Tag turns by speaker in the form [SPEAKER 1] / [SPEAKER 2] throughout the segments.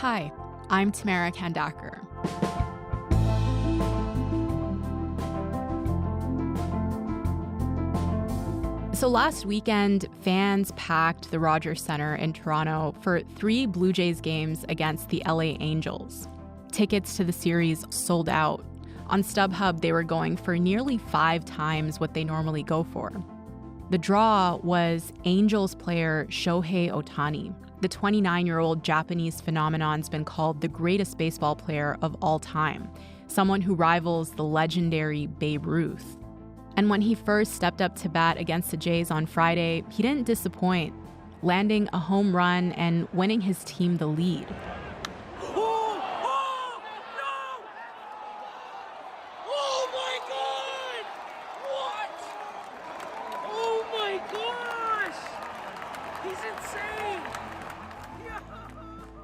[SPEAKER 1] Hi, I'm Tamara Kandaker. So last weekend, fans packed the Rogers Centre in Toronto for 3 Blue Jays games against the LA Angels. Tickets to the series sold out. On StubHub, they were going for nearly 5 times what they normally go for. The draw was Angels player Shohei Ohtani. The 29-year-old Japanese phenomenon's been called the greatest baseball player of all time, someone who rivals the legendary Babe Ruth. And when he first stepped up to bat against the Jays on Friday, he didn't disappoint, landing a home run and winning his team the lead.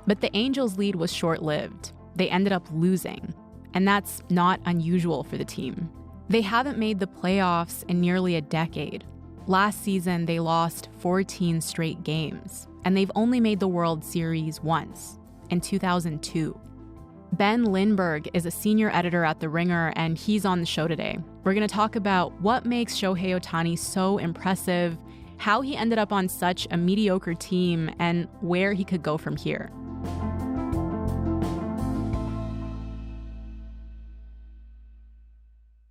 [SPEAKER 1] But the Angels' lead was short-lived. They ended up losing, and that's not unusual for the team. They haven't made the playoffs in nearly a decade. Last season, they lost 14 straight games, and they've only made the World Series once, in 2002. Ben Lindbergh is a senior editor at The Ringer, and he's on the show today. We're going to talk about what makes Shohei Ohtani so impressive, how he ended up on such a mediocre team, and where he could go from here.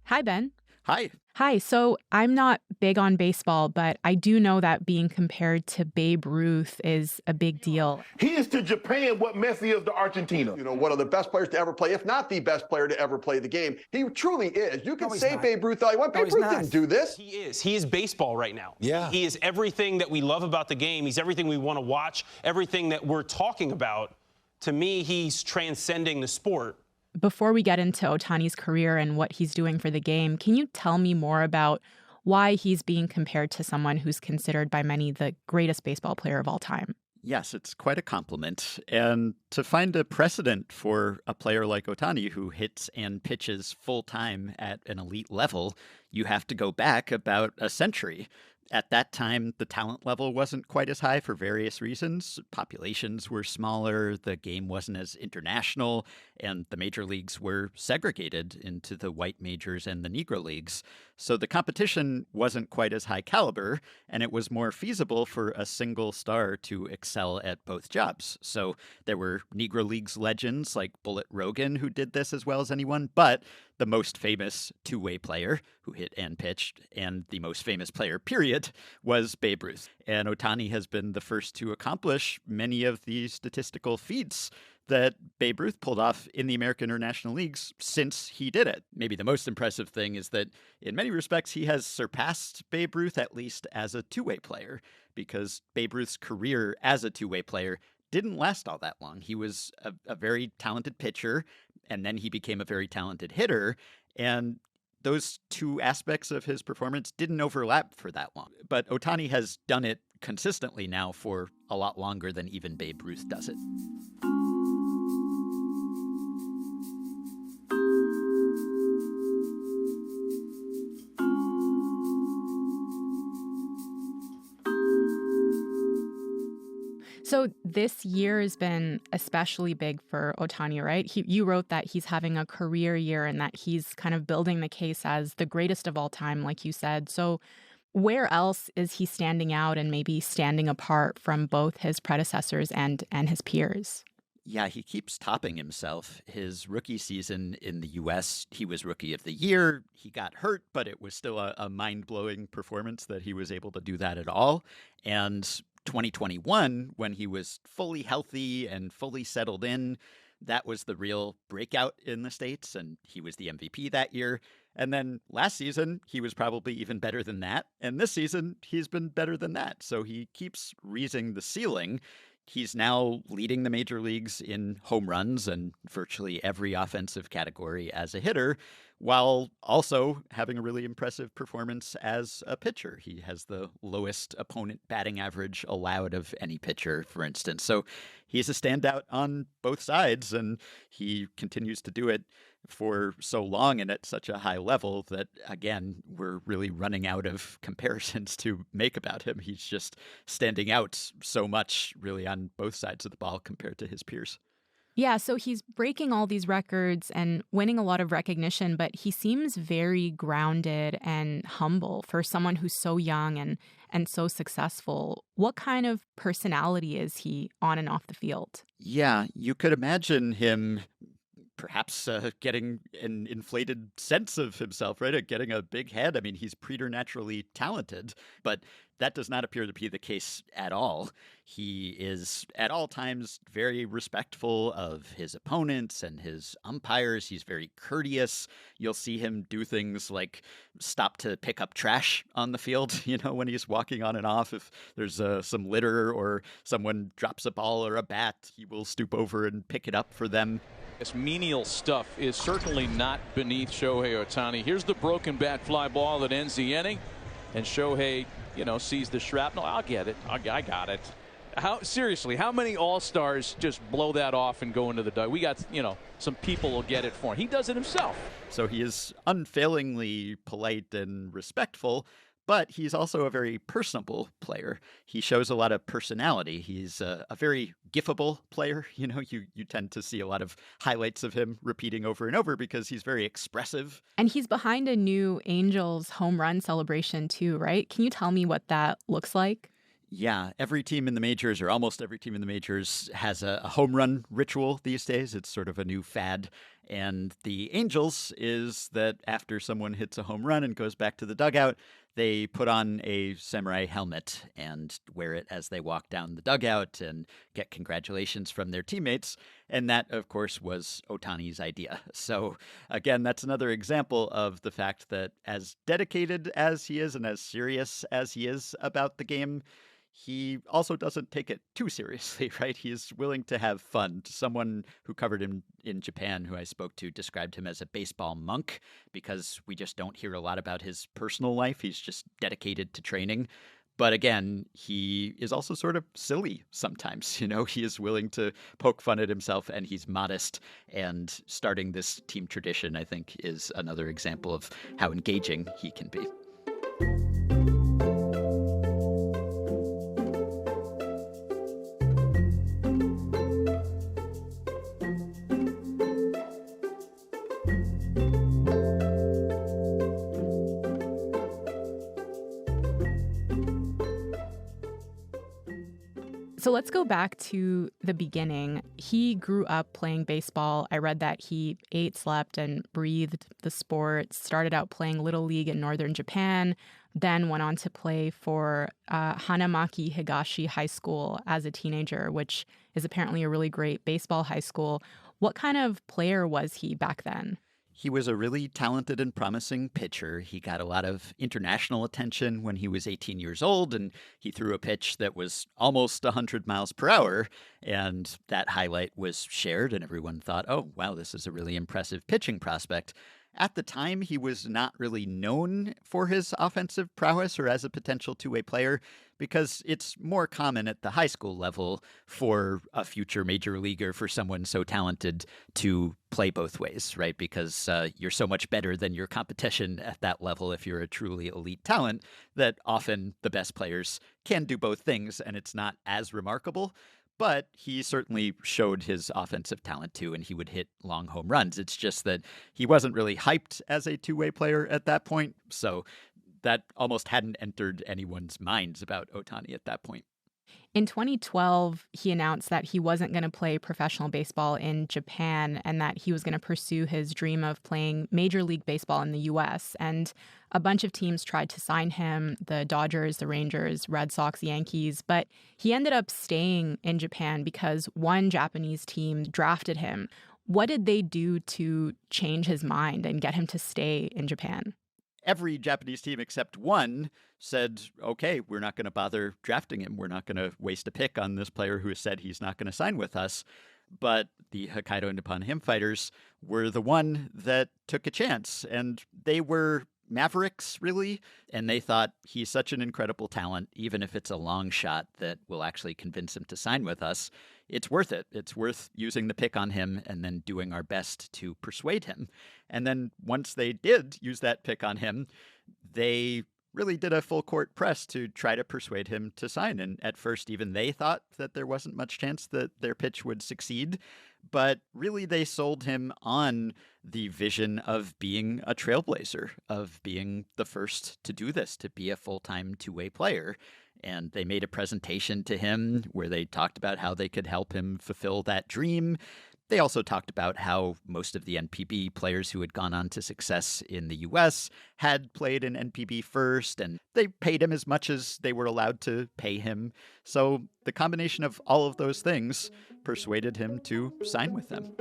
[SPEAKER 1] Hi, Ben.
[SPEAKER 2] Hi.
[SPEAKER 1] Hi. So I'm not big on baseball, but I do know that being compared to Babe Ruth is a big deal.
[SPEAKER 3] He is to Japan what Messi is to Argentina.
[SPEAKER 2] One of the best players to ever play, if not the best player to ever play the game. He truly is. You can say Babe Ruth all you want. Babe Ruth didn't do this.
[SPEAKER 4] He is. He is baseball right now.
[SPEAKER 5] Yeah.
[SPEAKER 4] He is everything that we love about the game. He's everything we want to watch, everything that we're talking about. To me, he's transcending the sport.
[SPEAKER 1] Before we get into Ohtani's career and what he's doing for the game, can you tell me more about why he's being compared to someone who's considered by many the greatest baseball player of all time?
[SPEAKER 5] Yes, it's quite a compliment. And to find a precedent for a player like Ohtani who hits and pitches full-time at an elite level, you have to go back about a century. At that time, the talent level wasn't quite as high for various reasons. Populations were smaller, the game wasn't as international, and the major leagues were segregated into the white majors and the Negro leagues. So the competition wasn't quite as high caliber, and it was more feasible for a single star to excel at both jobs. So there were Negro Leagues legends like Bullet Rogan who did this as well as anyone, but the most famous two-way player who hit and pitched, and the most famous player, period, was Babe Ruth. And Ohtani has been the first to accomplish many of the statistical feats that Babe Ruth pulled off in the American or National Leagues since he did it. Maybe the most impressive thing is that in many respects, he has surpassed Babe Ruth, at least as a two-way player, because Babe Ruth's career as a two-way player didn't last all that long. He was a very talented pitcher, and then he became a very talented hitter, and those two aspects of his performance didn't overlap for that long. But Ohtani has done it consistently now for a lot longer than even Babe Ruth does it.
[SPEAKER 1] So this year has been especially big for Ohtani, right? You wrote that he's having a career year and that he's kind of building the case as the greatest of all time, like you said. So where else is he standing out and maybe standing apart from both his predecessors and his peers?
[SPEAKER 5] Yeah, he keeps topping himself. His rookie season in the U.S., he was Rookie of the Year. He got hurt, but it was still a mind-blowing performance that he was able to do that at all. And 2021, when he was fully healthy and fully settled in, that was the real breakout in the States, and he was the MVP that year. And then last season, he was probably even better than that. And this season, he's been better than that. So he keeps raising the ceiling. He's now leading the major leagues in home runs and virtually every offensive category as a hitter, while also having a really impressive performance as a pitcher. He has the lowest opponent batting average allowed of any pitcher, for instance. So he's a standout on both sides, and he continues to do it for so long and at such a high level that, again, we're really running out of comparisons to make about him. He's just standing out so much, really, on both sides of the ball compared to his peers.
[SPEAKER 1] Yeah, so he's breaking all these records and winning a lot of recognition, but he seems very grounded and humble for someone who's so young and so successful. What kind of personality is he on and off the field?
[SPEAKER 5] Yeah, you could imagine him perhaps getting an inflated sense of himself, right? Getting a big head. I mean, he's preternaturally talented, but that does not appear to be the case at all. He is at all times very respectful of his opponents and his umpires. He's very courteous. You'll see him do things like stop to pick up trash on the field, when he's walking on and off. If there's some litter or someone drops a ball or a bat, he will stoop over and pick it up for them.
[SPEAKER 6] This menial stuff is certainly not beneath Shohei Ohtani. Here's the broken bat fly ball that ends the inning. And Shohei, sees the shrapnel. I'll get it. I got it. Seriously, how many all-stars just blow that off and go into the dugout? We got, some people will get it for him. He does it himself.
[SPEAKER 5] So he is unfailingly polite and respectful, but he's also a very personable player. He shows a lot of personality. He's a very gifable player. You tend to see a lot of highlights of him repeating over and over because he's very expressive.
[SPEAKER 1] And he's behind a new Angels home run celebration too, right? Can you tell me what that looks like?
[SPEAKER 5] Yeah, every team in the majors, or almost every team in the majors, has a home run ritual these days. It's sort of a new fad. And the Angels is that after someone hits a home run and goes back to the dugout, they put on a samurai helmet and wear it as they walk down the dugout and get congratulations from their teammates. And that, of course, was Ohtani's idea. So, again, that's another example of the fact that as dedicated as he is and as serious as he is about the game, he also doesn't take it too seriously, right? He's willing to have fun. Someone who covered him in Japan, who I spoke to, described him as a baseball monk because we just don't hear a lot about his personal life. He's just dedicated to training. But again, he is also sort of silly sometimes. He is willing to poke fun at himself, and he's modest. And starting this team tradition, I think, is another example of how engaging he can be.
[SPEAKER 1] So let's go back to the beginning. He grew up playing baseball. I read that he ate, slept, and breathed the sport, started out playing Little League in northern Japan, then went on to play for Hanamaki Higashi High School as a teenager, which is apparently a really great baseball high school. What kind of player was he back then?
[SPEAKER 5] He was a really talented and promising pitcher. He got a lot of international attention when he was 18 years old, and he threw a pitch that was almost 100 miles per hour. And that highlight was shared, and everyone thought, oh, wow, this is a really impressive pitching prospect. At the time, he was not really known for his offensive prowess or as a potential two-way player because it's more common at the high school level for a future major leaguer, for someone so talented to play both ways, right? Because you're so much better than your competition at that level if you're a truly elite talent that often the best players can do both things, and it's not as remarkable. But he certainly showed his offensive talent too, and he would hit long home runs. It's just that he wasn't really hyped as a two-way player at that point, so that almost hadn't entered anyone's minds about Ohtani at that point.
[SPEAKER 1] In 2012, he announced that he wasn't going to play professional baseball in Japan and that he was going to pursue his dream of playing Major League Baseball in the U.S. And a bunch of teams tried to sign him, the Dodgers, the Rangers, Red Sox, Yankees, but he ended up staying in Japan because one Japanese team drafted him. What did they do to change his mind and get him to stay in Japan?
[SPEAKER 5] Every Japanese team except one said, okay, we're not going to bother drafting him. We're not going to waste a pick on this player who has said he's not going to sign with us. But the Hokkaido Nippon Ham Fighters were the one that took a chance. And they were mavericks, really. And they thought he's such an incredible talent, even if it's a long shot that will actually convince him to sign with us. It's worth it. It's worth using the pick on him and then doing our best to persuade him. And then once they did use that pick on him, they really did a full court press to try to persuade him to sign. And at first, even they thought that there wasn't much chance that their pitch would succeed. But really, they sold him on the vision of being a trailblazer, of being the first to do this, to be a full-time two-way player. And they made a presentation to him where they talked about how they could help him fulfill that dream. They also talked about how most of the NPB players who had gone on to success in the U.S. had played in NPB first, and they paid him as much as they were allowed to pay him. So the combination of all of those things persuaded him to sign with them.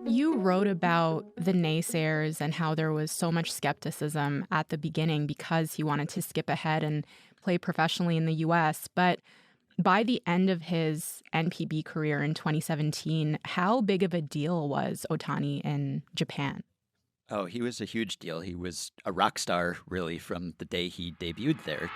[SPEAKER 1] You wrote about the naysayers and how there was so much skepticism at the beginning because he wanted to skip ahead and play professionally in the U.S. But by the end of his NPB career in 2017, how big of a deal was Ohtani in Japan?
[SPEAKER 5] Oh, he was a huge deal. He was a rock star, really, from the day he debuted there.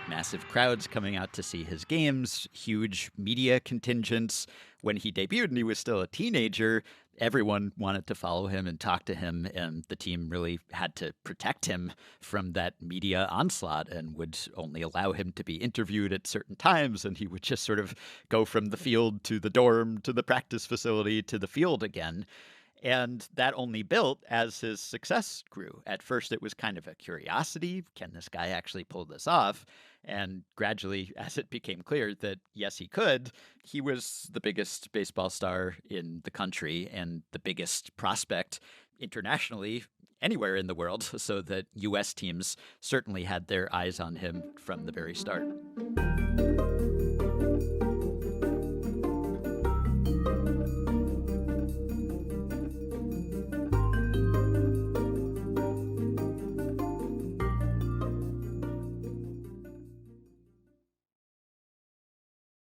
[SPEAKER 5] Massive crowds coming out to see his games, huge media contingents. When he debuted and he was still a teenager, everyone wanted to follow him and talk to him, and the team really had to protect him from that media onslaught and would only allow him to be interviewed at certain times, and he would just sort of go from the field to the dorm to the practice facility to the field again. And that only built as his success grew. At first, it was kind of a curiosity. Can this guy actually pull this off? And gradually, as it became clear that, yes, he could, he was the biggest baseball star in the country and the biggest prospect internationally anywhere in the world, so that U.S. teams certainly had their eyes on him from the very start.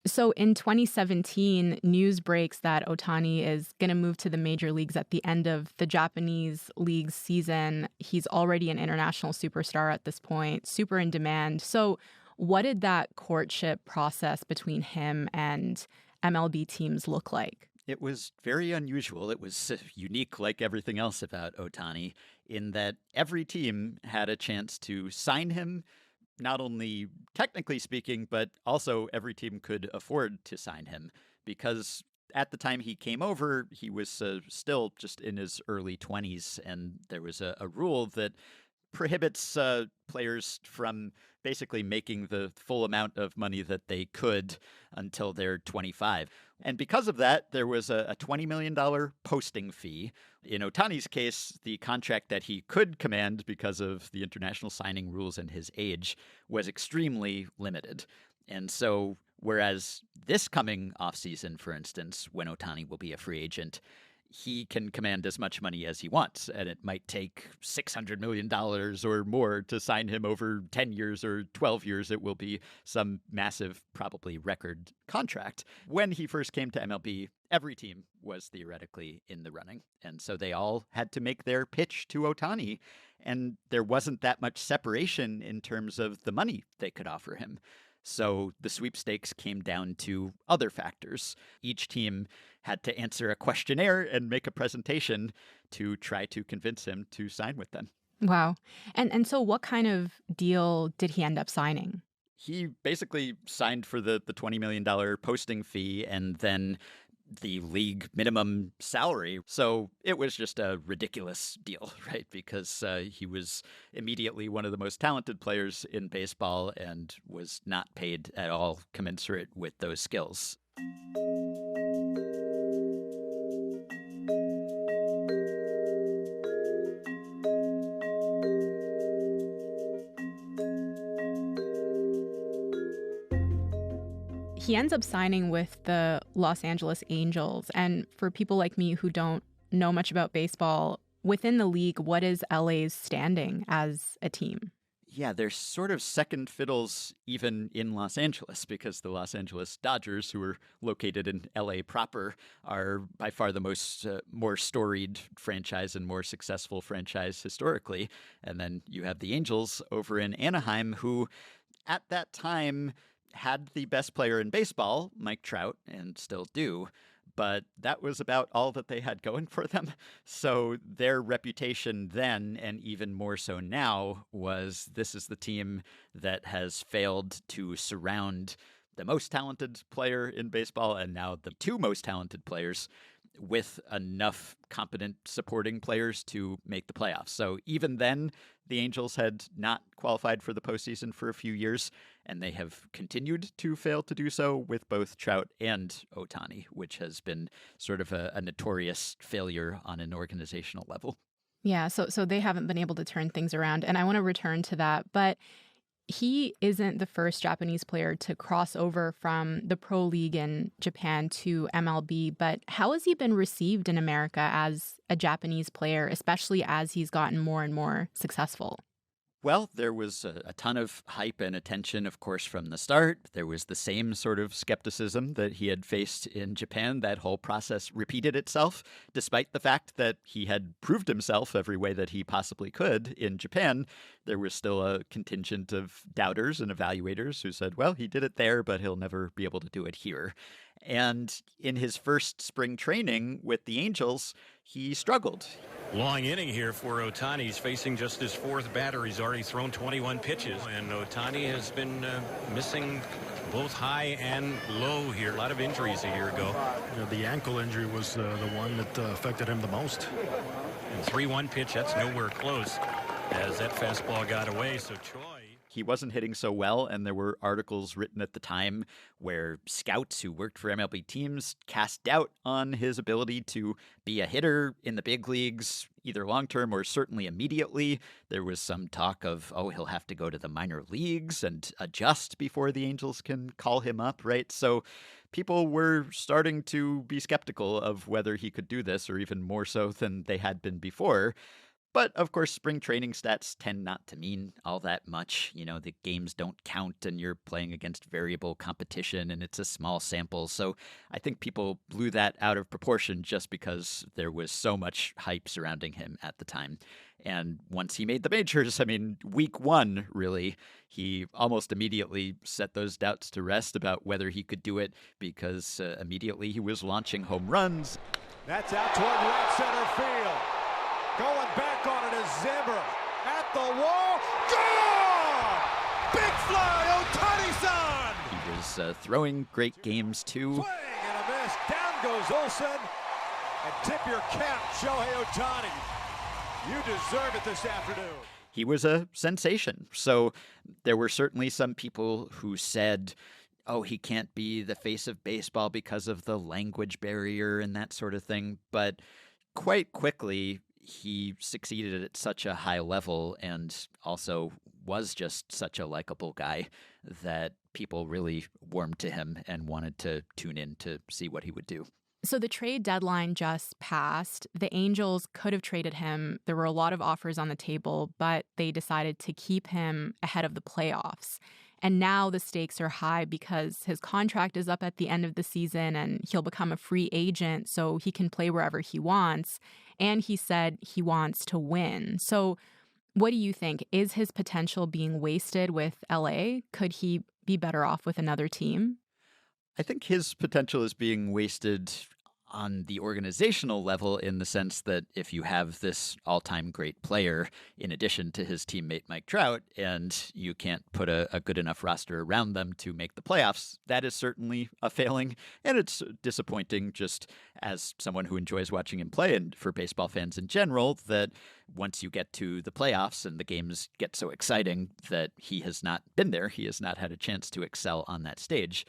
[SPEAKER 1] So in 2017, news breaks that Ohtani is going to move to the major leagues at the end of the Japanese league's season. He's already an international superstar at this point, super in demand. So what did that courtship process between him and MLB teams look like?
[SPEAKER 5] It was very unusual. It was unique, like everything else about Ohtani, in that every team had a chance to sign him, not only technically speaking, but also every team could afford to sign him, because at the time he came over, he was still just in his early 20s, and there was a rule that prohibits players from basically making the full amount of money that they could until they're 25. And because of that, there was a $20 million posting fee. In Ohtani's case, the contract that he could command because of the international signing rules and his age was extremely limited. And so, whereas this coming offseason, for instance, when Ohtani will be a free agent, he can command as much money as he wants, and it might take $600 million or more to sign him over 10 years or 12 years. It will be some massive, probably record contract. When he first came to MLB, every team was theoretically in the running, and so they all had to make their pitch to Ohtani, and there wasn't that much separation in terms of the money they could offer him. So the sweepstakes came down to other factors. Each team had to answer a questionnaire and make a presentation to try to convince him to sign with them.
[SPEAKER 1] Wow. And so what kind of deal did he end up signing?
[SPEAKER 5] He basically signed for the $20 million posting fee and then the league minimum salary. So it was just a ridiculous deal, right? Because he was immediately one of the most talented players in baseball and was not paid at all commensurate with those skills.
[SPEAKER 1] He ends up signing with the Los Angeles Angels. And for people like me who don't know much about baseball, within the league, what is LA's standing as a team?
[SPEAKER 5] Yeah, they're sort of second fiddles even in Los Angeles, because the Los Angeles Dodgers, who are located in LA proper, are by far the most more storied franchise and more successful franchise historically. And then you have the Angels over in Anaheim, who at that time had the best player in baseball, Mike Trout, and still do. But that was about all that they had going for them. So their reputation then, and even more so now, was this is the team that has failed to surround the most talented player in baseball, and now the two most talented players, with enough competent supporting players to make the playoffs. So even then, the Angels had not qualified for the postseason for a few years, and they have continued to fail to do so with both Trout and Ohtani, which has been sort of a notorious failure on an organizational level.
[SPEAKER 1] Yeah, so they haven't been able to turn things around, and I want to return to that, but he isn't the first Japanese player to cross over from the pro league in Japan to MLB, but how has he been received in America as a Japanese player, especially as he's gotten more and more successful?
[SPEAKER 5] Well, there was a ton of hype and attention, of course, from the start. There was the same sort of skepticism that he had faced in Japan. That whole process repeated itself, despite the fact that he had proved himself every way that he possibly could in Japan. There was still a contingent of doubters and evaluators who said, well, he did it there, but he'll never be able to do it here. And in his first spring training with the Angels, he struggled.
[SPEAKER 7] Long inning here for Ohtani. He's facing just his fourth batter. He's already thrown 21 pitches, and Ohtani has been missing both high and low here. A lot of injuries a year ago.
[SPEAKER 8] The ankle injury was the one that affected him the most.
[SPEAKER 7] And 3-1 pitch, that's nowhere close as that fastball got away. So Choi.
[SPEAKER 5] He wasn't hitting so well, and there were articles written at the time where scouts who worked for MLB teams cast doubt on his ability to be a hitter in the big leagues, either long-term or certainly immediately. There was some talk of, he'll have to go to the minor leagues and adjust before the Angels can call him up, right? So people were starting to be skeptical of whether he could do this, or even more so than they had been before. But, of course, spring training stats tend not to mean all that much. The games don't count, and you're playing against variable competition, and it's a small sample. So I think people blew that out of proportion just because there was so much hype surrounding him at the time. And once he made the majors, week one, really, he almost immediately set those doubts to rest about whether he could do it, because immediately he was launching home runs.
[SPEAKER 9] That's out toward right center field. Going back on it is Zimmer. At the wall. Gone! Big fly, Ohtani-san!
[SPEAKER 5] He was throwing great games, too.
[SPEAKER 9] Swing and a miss. Down goes Olsen. And tip your cap, Shohei Ohtani. You deserve it this afternoon.
[SPEAKER 5] He was a sensation. So there were certainly some people who said, he can't be the face of baseball because of the language barrier and that sort of thing. But quite quickly, he succeeded at such a high level and also was just such a likable guy that people really warmed to him and wanted to tune in to see what he would do.
[SPEAKER 1] So the trade deadline just passed. The Angels could have traded him. There were a lot of offers on the table, but they decided to keep him ahead of the playoffs. And now the stakes are high because his contract is up at the end of the season and he'll become a free agent so he can play wherever he wants. And he said he wants to win. So what do you think? Is his potential being wasted with LA? Could he be better off with another team?
[SPEAKER 5] I think his potential is being wasted on the organizational level, in the sense that if you have this all-time great player in addition to his teammate Mike Trout, and you can't put a good enough roster around them to make the playoffs, that is certainly a failing. And it's disappointing, just as someone who enjoys watching him play, and for baseball fans in general, that once you get to the playoffs and the games get so exciting, that he has not been there. He has not had a chance to excel on that stage.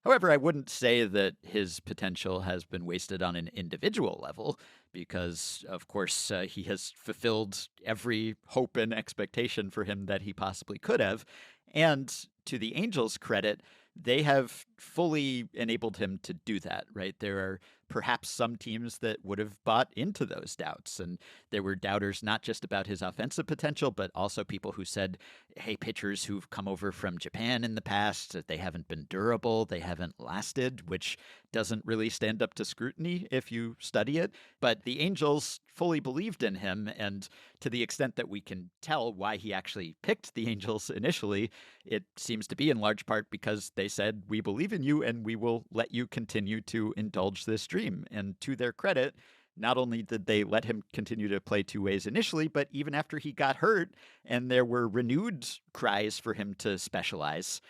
[SPEAKER 5] However, I wouldn't say that his potential has been wasted on an individual level, because, of course, he has fulfilled every hope and expectation for him that he possibly could have. And to the Angels' credit, they have fully enabled him to do that, right? There are perhaps some teams that would have bought into those doubts. And there were doubters not just about his offensive potential, but also people who said, hey, pitchers who've come over from Japan in the past, they haven't been durable, they haven't lasted, which doesn't really stand up to scrutiny if you study it. But the Angels fully believed in him, and to the extent that we can tell why he actually picked the Angels initially, it seems to be in large part because they said, we believe in you and we will let you continue to indulge this dream. And to their credit, not only did they let him continue to play two ways initially, but even after he got hurt and there were renewed cries for him to specialize,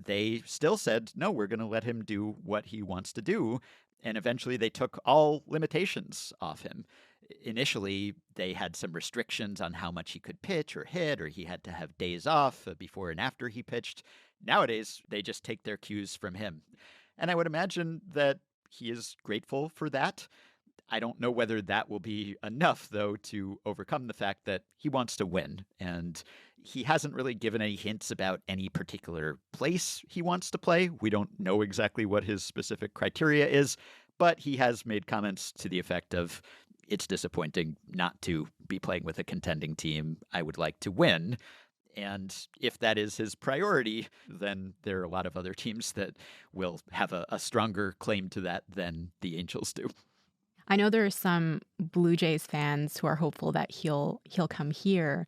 [SPEAKER 5] they still said, no, we're going to let him do what he wants to do. And eventually they took all limitations off him. Initially, they had some restrictions on how much he could pitch or hit, or he had to have days off before and after he pitched. Nowadays, they just take their cues from him. And I would imagine that he is grateful for that. I don't know whether that will be enough, though, to overcome the fact that he wants to win. And he hasn't really given any hints about any particular place he wants to play. We don't know exactly what his specific criteria is, but he has made comments to the effect of, it's disappointing not to be playing with a contending team. I would like to win. And if that is his priority, then there are a lot of other teams that will have a stronger claim to that than the Angels do.
[SPEAKER 1] I know there are some Blue Jays fans who are hopeful that he'll come here.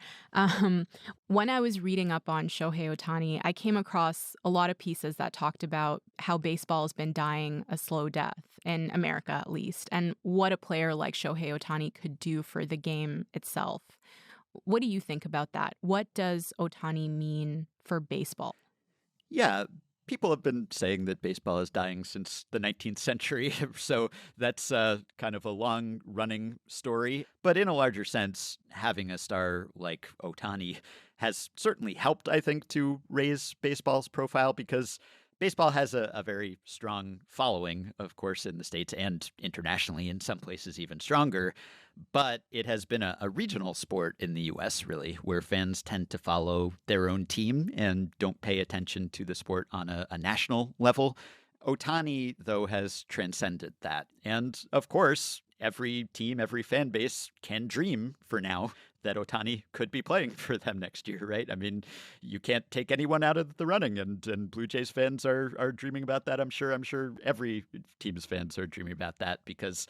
[SPEAKER 1] When I was reading up on Shohei Ohtani, I came across a lot of pieces that talked about how baseball has been dying a slow death, in America at least, and what a player like Shohei Ohtani could do for the game itself. What do you think about that? What does Ohtani mean for baseball?
[SPEAKER 5] Yeah. People have been saying that baseball is dying since the 19th century, so that's kind of a long-running story. But in a larger sense, having a star like Ohtani has certainly helped, I think, to raise baseball's profile, because baseball has a very strong following, of course, in the States and internationally, in some places even stronger. But it has been a regional sport in the U.S., really, where fans tend to follow their own team and don't pay attention to the sport on a national level. Ohtani, though, has transcended that. And, of course, every team, every fan base can dream for now that Ohtani could be playing for them next year, right? I mean, you can't take anyone out of the running, and Blue Jays fans are dreaming about that. I'm sure every team's fans are dreaming about that because,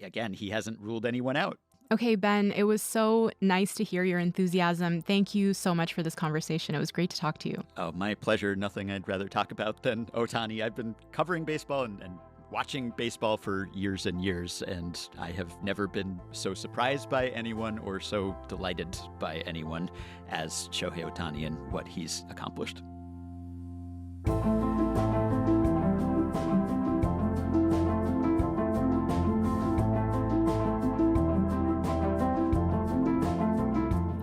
[SPEAKER 5] again, he hasn't ruled anyone out.
[SPEAKER 1] Okay, Ben, it was so nice to hear your enthusiasm. Thank you so much for this conversation. It was great to talk to you.
[SPEAKER 5] Oh, my pleasure. Nothing I'd rather talk about than Ohtani. I've been covering baseball and watching baseball for years and years, and I have never been so surprised by anyone or so delighted by anyone as Shohei Ohtani and what he's accomplished.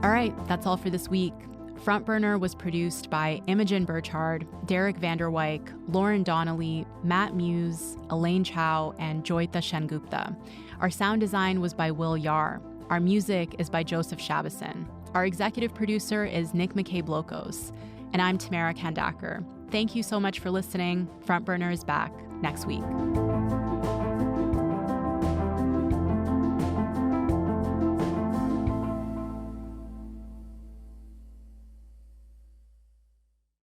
[SPEAKER 1] All right, that's all for this week. Front Burner was produced by Imogen Burchard, Derek Vanderwyk, Lauren Donnelly, Matt Muse, Elaine Chow, and Joyita Shengupta. Our sound design was by Will Yar. Our music is by Joseph Shabison. Our executive producer is Nick McKay-Blokos. And I'm Tamara Kandaker. Thank you so much for listening. Front Burner is back next week.